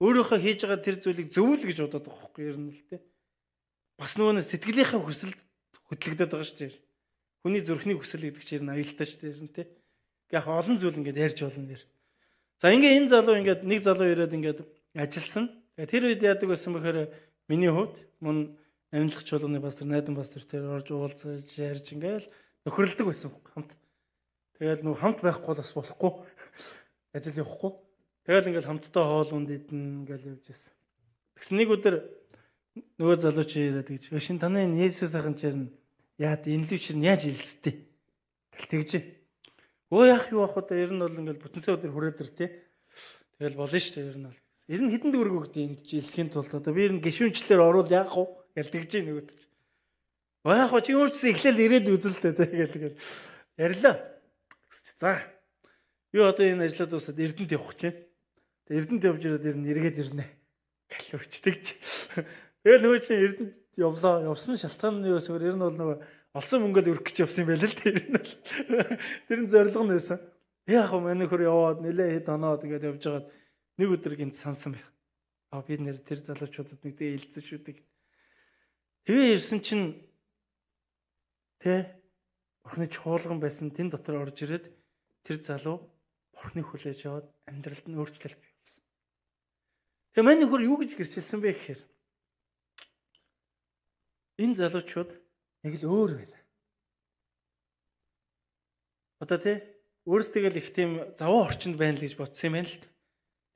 Speaker 1: Өөрийнхөө хийж байгаа тэр зүйлийг зөв л гэж бодоод байгаа хөөхгүй ер нь л тийм. Бас нөгөө сэтгэлийнхээ хүсэлд хөдлөгдөд байгаа шүү дээ. Хүний зүрхний хүсэл гэдэг чинь аюултай шүү дээ ер нь тийм. Яг олон зүйл ингээд ярьж болно нэр. За ингээ энэ залуу ингээд нэг залуу ирээд ингээд ажилласан. Тэр үед яадаг байсан бэхээр миний хувьд мөн амьдлах чуулганы пастор, найдан пастор тэр орж уулзаж ярьж ингээл нөхөрлөдөг байсан хамт. Тэгэл нөгөө хамт байхгүй бас болохгүй. Ажил явахгүй. Тэгэл ингээл хамтдаа хоол унд идэн ингээл явж байсан. Тэгсэн нэг өдөр нөгөө залуу чи ирээд гэж "Шин танай энэ Есүс ахын чинь яад энэ лүү чинь яаж ирэлцтэй?" Тэгэл тэгж. Өө яах юу ах одоо ер нь бол ингээл бүтэнсээ өдөр хүрээд ир тий. Тэгэл болно шүү дээ ер нь бол. Ер нь хэдэн төгрөг өгд энд чи илсхийн тулд одоо би ер нь гişүнчлэр оруул яах вэ? Гэл тэгж нөгөөд. Яах вэ чи өөрчсөө эхлээл ирээд үзэлтэй тэгэл ярьлаа. За. Юу одоо энэ ажлаад дуусаад Эрдэнэт явах гэж байна. Тэгээ Эрдэнэт явж ирээд ер нь эргээд ирнэ. Гэл өчтөгч. Тэгээ нөгөө чинь Эрдэнэт явлаа. Явсан шалтгаан нь юу гэхээр ер нь бол нөгөө олсон мөнгөд өрөх гэж явсан юм байл л тэр нь бол. Тэр нь зорилго нь байсан. Яг хөө манай хөр яваад нэлээ хэд оноо тэгээд явж байгаад нэг өдөр гинт сансан байх. Бид нэр тэр залуучуудад нэг дэ хэлсэн шүү дээ. Тэгээ ирсэн чинь Бурхны чуулган байсан тэн дотор орж ирээд тэр залуу Бурхныг хүлээж аваад амьдралд нь өөрчлөлт бий болсон. Тэгээ манай хөр юу гэж гэрчилсэн бэ гэхээр энэ залуучууд нэг л өөр байна. Одоо өөрсдөө л их тийм завуу орчинд байна л гэж бодсон юм байна л.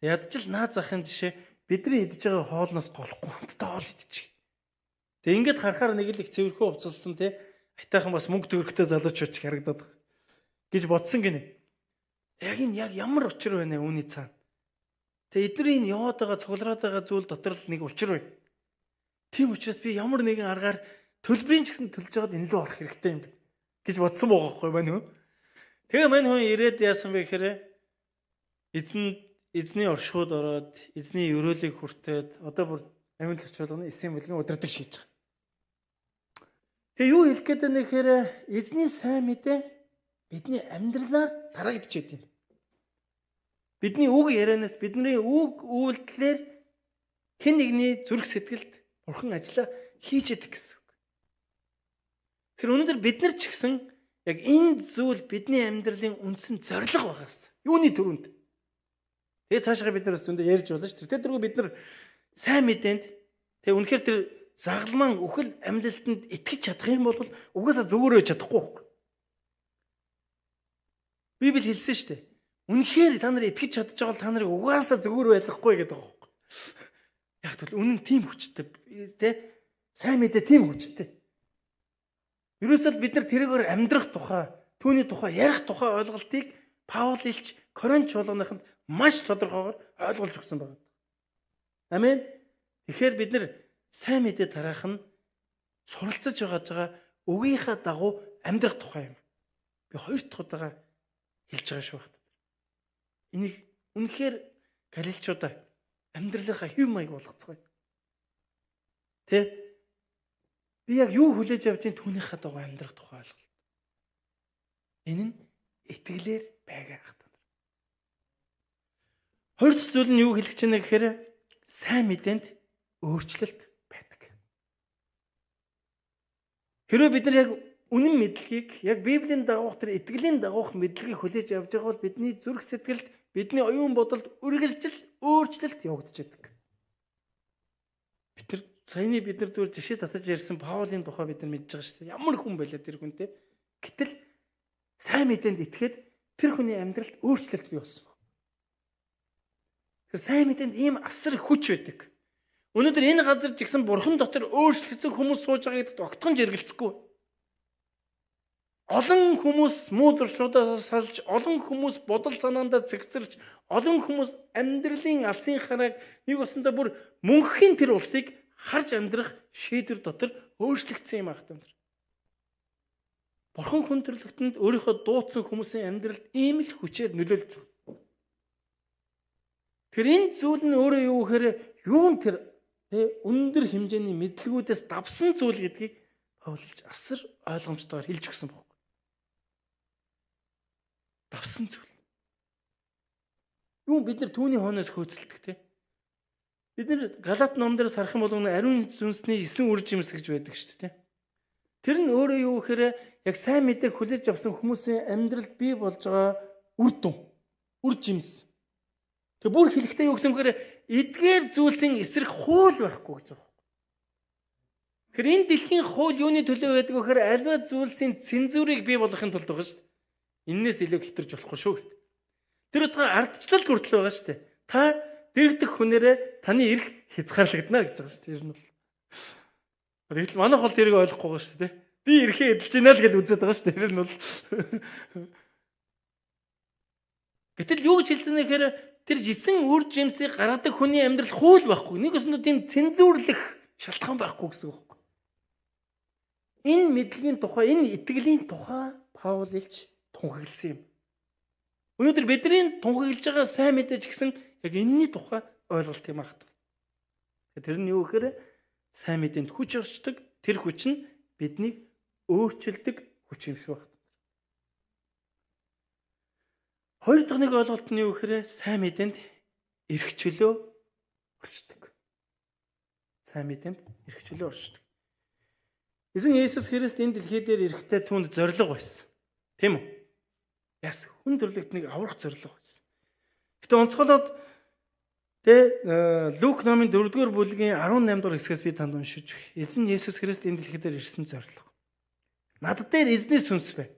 Speaker 1: Ядчил наад захын жишээ бидний идж байгаа хоолноос голохгүй хамтдаа хоол идчих. Тэгээ ингээд харахаар нэг л их цэвэрхүү хувцалсан айтайхан бас мөнгө төгрөгтэй залуучууд ч харагдаад байгаа гэж бодсон гинэ. Яг энэ яг ямар учир байна үүний цаана. Тэгээ эдний энэ яваад байгаа цуглараад байгаа зүйл дотор л нэг учир байна. Тийм учраас би ямар нэгэн аргаар төлбөрийн ч гэсэн төлж байгаад энэ лөө орох хэрэгтэй юм гэж бодсон байгаа байхгүй мань хүн. Тэгээ мань хүн ирээд яасан бэ гэхээр эзний оршууд ороод эзний өрөөлийг хүртээд одоо бүр амьд орчуулгын эсийн бүлгийн удирдаг шийдэж байгаа. Тэгээ юу хэлэх гээд байна гэхээр эзний сайн мэдээ бидний амьдралаар тарагдж байд юм. Бидний үг ярианаас бидний үг үйлдэлээр хэн нэгний зүрх сэтгэлд Бурхан ажиллаа хийж яадаг гэсэн үг. Тэр өнөөдөр бид нар ч гэсэн яг энэ зүйл бидний амьдралын үндсэн зорилго байгаас. Юуны төрөнд. Тэгээ цаашаа бид нар зөндөө ярьж болно шүү дээ. Тэрдэргүй бид нар сайн мэдээнд тэгээ үнэхээр тэр загалмаан үхэл амьдлалтанд итгэж чадах юм бол угаасаа зүгээр байж чадахгүй байхгүй. Библи хэлсэн шүү дээ. Үнэхээр та нар итгэж чадж байгаа бол та нарыг угаасаа зүгээр байлгахгүй гэдэг байгаа байхгүй. Яг бол үнэн тийм хүчтэй сайн мэдээ тийм хүчтэй. Ерөөсөө бид нар тэрээр амьдрах тухай, түүний тухай ярих тухай ойлголтыг Паул илч Коринт чуулганыханд маш тодорхойгоор ойлгуулж өгсөн байна. Амен. Тэгэхээр бид нар сайн мэдээ тараах нь суралцаж байгаа үгийнхаа дагуу амьдрах тухай юм. Би хоёр дахь удаага хэлж байгаа шүү. Энийг үнэхээр галилчуудаа амьдралынхаа хэв маяг болгоцгоё. Би яг юу хүлээж авч ин түүнийхээ дагуу амьдрах тухай ойлголт. Энэ нь итгэлээр байгаа хат. Хоёр дахь зүйл нь юу хэлэх гэж байна гэхээр сайн мэдээнд өөрчлөлт байдаг. Хэрвээ бид нар яг үнэн мэдлэгийг яг Библийн дагуух тэр итгэлийн дагуух мэдлэгийг хүлээж авч байгаа бол бидний зүрх сэтгэлд, бидний оюун бодолд үргэлжил өөрчлөлт явагдаж байдаг. Саяны бид нар зүгээр жишээ татаж ярьсан Паулын тухай бид нар мэдж байгаа шүү дээ. Ямар хүн байлаа тэр хүн те. Гэтэл сайн мэдээнд итгээд тэр хүний амьдралд өөрчлөлт бий болсон. Тэр сайн мэдээнд ийм асар хүч байдаг. Өнөөдөр энэ газар жигсэн бурхан дотор өөрчлөгдсөн хүмүүс сууж байгаа гэдэгт огтхон жиргэлцэхгүй. Олон хүмүүс муу зуршлуудаас салж, олон хүмүүс бодол санаандаа цэгцэрч, олон хүмүүс амьдралын алсын харааг нэг усандаа бүр мөнхийн тэр улсыг харж амьдрах шийдвэр дотор өөрчлөгдсөн юм ахтан. Бурхан хүн төрлөختөнд өөрийнхөө дуудсан хүмүүсийн амьдралд ийм л хүчээр нөлөөлж байгаа. Тэр энэ зүйл нь өөрөө юу гэхээр юун тэр өндөр хэмжээний мэдлэгүүдээс давсан зүйл гэдгийг Паул асар ойлгомжтойгоор хэлж өгсөн байна. давсан зүйл. Юу бид нар түүний хойноос хөөцөлдөг те. Бид нар Галаат номдэр сарах юм бол ариун сүнсний 9 үр жимс гэж байдаг шүү дээ. Тэр нь өөрөө юу гэхээр яг сайн мэдээг хүлээж авсан хүмүүсийн амьдралд бий болж байгаа үр дүн, үр жимс. Тэг бүр хэлэхдээ юу гэхээр эдгээр зүйлсийн эсрэг хууль байхгүй гэж байна. Тэгэхээр энэ дэлхийн хууль юуны төлөө байдаг вэ гэхээр альва зүйлсийн цензурыг бий болгохын тулд байгаа шүү дээ. Иннээс илүү хэтэрж болохгүй шүү гэдэг. Тэр утгаар ардчлал хүртэл байгаа шүү дээ. Та дэрэгдэх хүнээрээ таны эрх хязгаарлагдана гэж байгаа шүү дээ. Ер нь бол. Тэгэл манай хол тэрийг ойлгохгүй байгаа шүү дээ. Би эрхээ эдэлж байна л гэж үзээд байгаа шүү дээ. Ер нь бол. Гэтэл юу гэж хэлсэн вэ гэхээр тэр 9 үр жимсийг гаргадаг хүний амьдрал хууль байхгүй. Нэг өсөндөө тийм цензуурлах шалтгаан байхгүй гэсэн үг. Энэ мэдлэгийн тухай, энэ итгэлийн тухай Паул илж тунхагласан юм. Өнөөдөр бидний тунхаглаж байгаа сайн мэдээж гэсэн яг энэний тухай ойлголт юм ахт. Тэр нь юу гэхээр сайн мэдээнд хүч орчдөг, тэр хүч нь биднийг өөрчилдөг хүч юм шиг байна. Хоёр дахь нэг ойлголт нь юу гэхээр сайн мэдээнд эрх чөлөө орчдөг. Сайн мэдээнд эрх чөлөө орчдөг. Эзэн Есүс Христ энэ дэлхий дээр ирэхдээ түүнд зориг байсан. Тийм үү? Яс хүн төрлөخت нэг аврах зориг байсан. Гэтэ онцгойлоод Лук номын 4-р бүлгийн 18 дугаар хэсгээс би танд уншиж өгье. Эзэн Есүс Христ энэ дэлхий дээр ирсэн зориг. Над дээр эзний сүнс бай.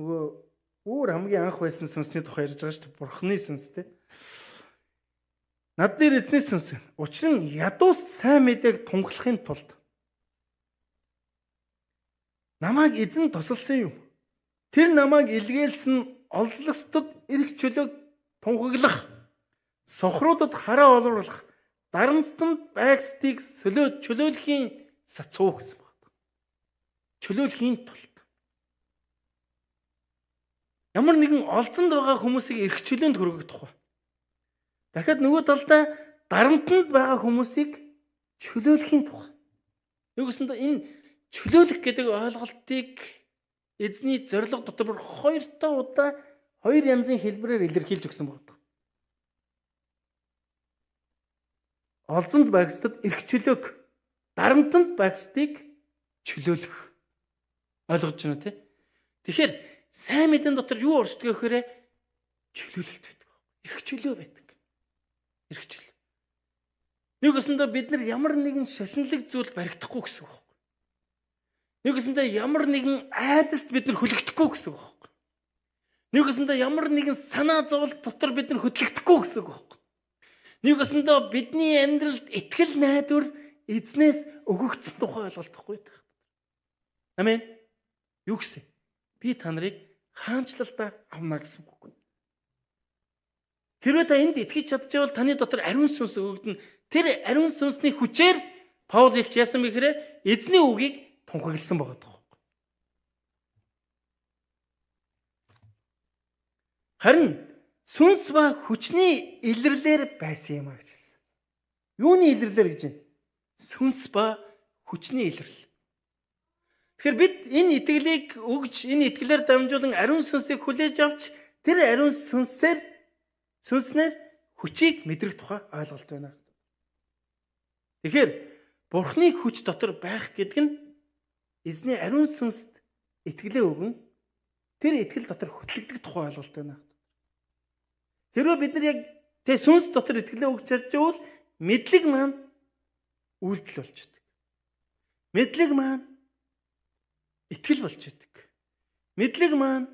Speaker 1: Нөгөө өөр хамгийн анх байсан сүнсний тухай ярьж байгаа шүү дээ. Бурхны сүнстэй. Над дээр эзний сүнс. Учир нь ядуус сайн мэдээг тунхлахын тулд намайг эзэн тусалсан юм. Тэр намайг илгээлсэн олзлогчдод эрх чөлөөг тунхаглах, сохруудад хараа олруулах, дарамтанд байгсдыг чөлөөлөхийн сацуу гэсэн байна. Чөлөөлөхийн тулд ямар нэгэн олзонд байгаа хүмүүсийг эрх чөлөөнд хүргэх тухай. Дахиад нөгөө талдаа дарамтанд байгаа хүмүүсийг чөлөөлөхийн тухай. Юу гэсэн нь энэ чөлөөлөх гэдэг ойлголтыг эзний зориг дотор бүр хоёр янзын хэлбэрээр илэрхийлж өгсөн байна. Олзонд байгсдад эрх чөлөөг, дарамтанд байгсдыг чөлөөлөх. Ойлгож байна тий? Тэгэхээр сайн мэдэн дотор юу оршдог гэхээр чөлөөлөлт байдаг. Эрх чөлөө байдаг. Эрх чөлөө. Нэг өсөндөө бид нар ямар нэгэн шашинлаг зүйлд баригдахгүй гэсэн үг байна. Нэг өсөндөө ямар нэгэн айдаст бид нар хүлэгдэхгүй гэсэн үг байна. Нэг өсөндөө ямар нэгэн санаа зовлт дотор бид нар хөдлөгдөхгүй гэсэн үг байна. Нэг өсөндөө бидний амьдралд итгэл найдвар эзнээс өгөгдсөн тухай ойлголтохгүй байх. Амен. Юу гэсэн? Би та нарыг хаанчлалтаа авна гэсэн үг байна. Хэрвээ та энд итгэж чадчихвал таны дотор ариун сүнс өгөгдөн. Тэр ариун сүнсний хүчээр Паул илч яасан бэ гэхээр эзний үгийг тунхагласан байгаа даа. Харин сүнс ба хүчний илэрлэр байсан юм а гэж хэлсэн. Юуны илэрлэр гэж байна? Сүнс ба хүчний илэрл. Тэгэхээр бид энэ итгэлийг өгж, энэ итгэлээр дамжуулан ариун сүнсийг хүлээж авч тэр ариун сүнснээр хүчийг мэдрэх тухай ойлголт байна. Тэгэхээр Бурхны хүч дотор байх гэдэг нь эзний ариун сүнст итгэлээ өгөн тэр итгэл дотор хөтлөгдөх тухай ойлголт байна. Хэрвээ бид нар яг тэр сүнс дотор итгэлээ өгч чадчихвал мэдлэг маань үйлдэл болж байдаг. Мэдлэг маань итгэл болж байдаг. Мэдлэг маань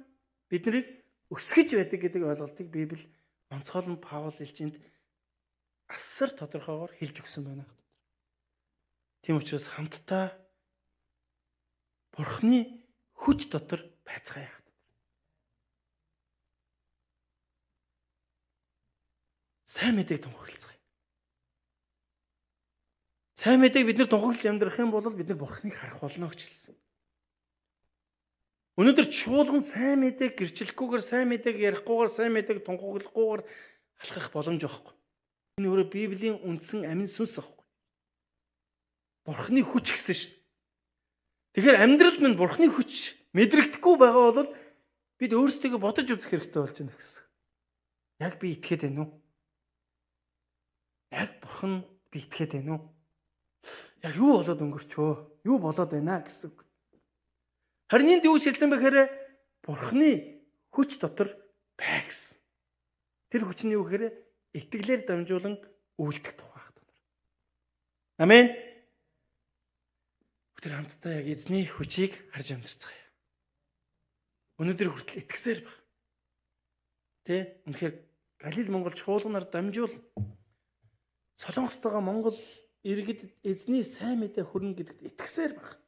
Speaker 1: биднийг өсгөж байдаг гэдэг ойлголтыг Библи онцгойлон Паул илжинд асар тодорхойгоор хэлж өгсөн байна. Тийм учраас хамтдаа Бурхны хүч дотор байцгаая. Сайн мэдээг тунхаглацгаая. Сайн мэдээг бид нар тунхаглаж амьдрах юм бол бид нар Бурхныг харах болно гэж хэлсэн. Өнөөдөр чуулган сайн мэдээг гэрчлэхгүйгээр, сайн мэдээг ярихгүйгээр, сайн мэдээг тунхаглахгүйгээр алхах боломж байхгүй. Энэ өөрөө Библийн үндсэн амин сүнс байхгүй. Бурхны хүч гэсэн шүү. Тэгэхээр амьдралд минь Бурхны хүч мэдрэгдэхгүй байгаа бол Бид өөрсдөө бодож үзэх хэрэгтэй болж байна гэсэн. Яг би итгээд байна уу? Яг бурхан би итгээд байна уу? Яг юу болоод өнгөрчөө? Юу болоод байна гэсэн үг. Харин энд юу хэлсэн бэхээр бурханы хүч дотор бай гэсэн. Тэр хүч нь юу гэхээр итгэлээр дамжуулан үйлдэх тухай хат. Амен. Тэр хамтдаа яг эзний хүчийг харж амьдарцгаая. Өнөөдөр хүртэл итгэсээр баг. Тэ? Үнэхээр Галил Монгол чуулганаар дамжуул. Солонгостойгоо Монгол иргэд эзний сайн мэдээ хүрнэ гэдэгт итгэсээр баг.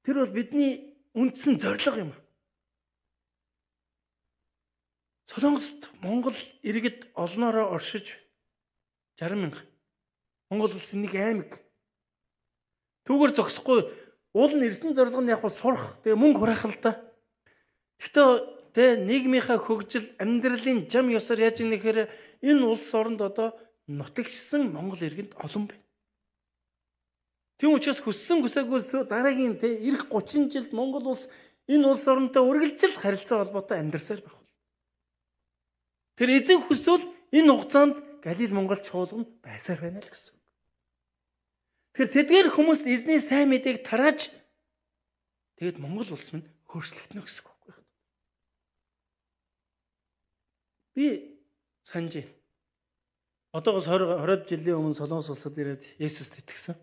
Speaker 1: Тэр бол бидний үндсэн зорилго юм. Солонгост Монгол иргэд олноороо оршиж 60,000. Монгол улсын нэг аймаг. Түүгээр зогсохгүй уул нь ирсэн зорилго нь яг сурах. Тэгээ мөнгө хураах л да. Гэхдээ тэ нийгмийнхаа хөгжил, амьдралын зам ёсоор яаж нэхэр энэ улс оронд одоо нутагчсан монгол иргэнд олон байна. Тийм учраас хүссэн хүсээгүй дараагийн эх 30 жилд Монгол улс энэ улс оронтой үргэлжил харилцаа холбоотой амьдарсаар байх. Тэр эзэн хүсвэл энэ хугацаанд Галил Монгол чуулган байсаар байна л гэсэн. Тэр тэдгээр хүмүүст эзний сайн мэдээг тарааж тэгэд Монгол улс минь хөрслөгдөнө гэсэн үг байхгүй. Би санаж байна. Одоогоос 20 жилийн өмнө Солонгос улсад ирээд Есүст итгэсэн.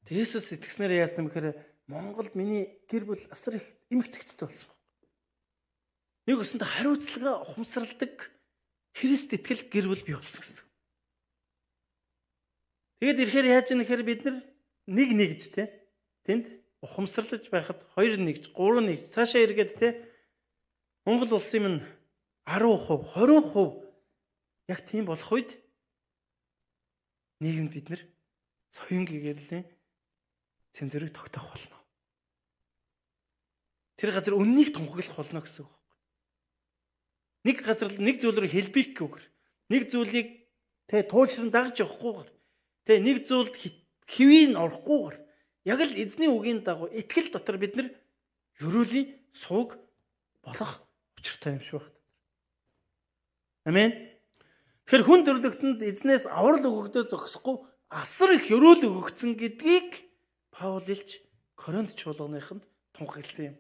Speaker 1: Тэгээ Есүс итгэснээр яасан бэхээр Монголд миний гэр бүл асар их эмгцэгчтэй болсон байна. Нэг өсөндө хариуцлага ухамсарладаг Христ итгэл гэр бүл бий болсон гэсэн. Тэгэд ирэхээр яаж юм нэхэр бид нар нэг нэгж тэнд ухамсарлаж байхад 2 нэгж 3 нэгж цаашаа эргээд Монгол улсын минь 10%, 20% яг тийм болох үед нийгэмд бид нар соён гэгэрлийн цензурыг тогтоох болно. Тэр газар үннийг тунхаглах болно гэсэн үг. Нэг газар нэг зүйлээр хэлбэхгүйгээр нэг зүйлийг туйлшран дагж явахгүйгээр нэг зүйлд хэвийн орохгүйгээр яг л эзний үгийн дагуу итгэл дотор бид нар ерөөлийн сууг болох учиртай юм шиг байна. Амен. Тэгэхээр хүн төрлөختөнд эзнээс аврал өгөгдөө зогсохгүй асар их өрөөл өгөгдсөн гэдгийг Паул илч Коринт чуулганыханд тунхагласан юм.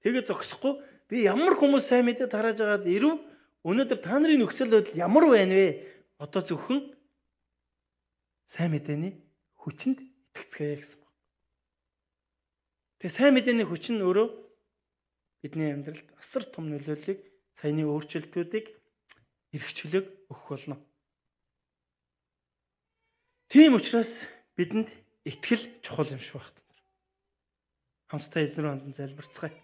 Speaker 1: Тэгээ зогсохгүй би ямар хүмүүс сайн мэдээ тарааж байгаад ирв өнөөдөр та нарын нөхцөл байдал ямар байна вэ? Одоо зөвхөн сайн мэдээний хүчинд итгэцгээе гэсэн байна. Тэгээ сайн мэдээний хүч нь өөрөө бидний амьдралд асар том нөлөөллийг саяны өөрчлөлтүүдийг эрхчлөөг өгөх болно. Тийм учраас бидэнд итгэл чухал юм шиг байна. Хамтдаа эзэн рүү хандан залбирцгаая.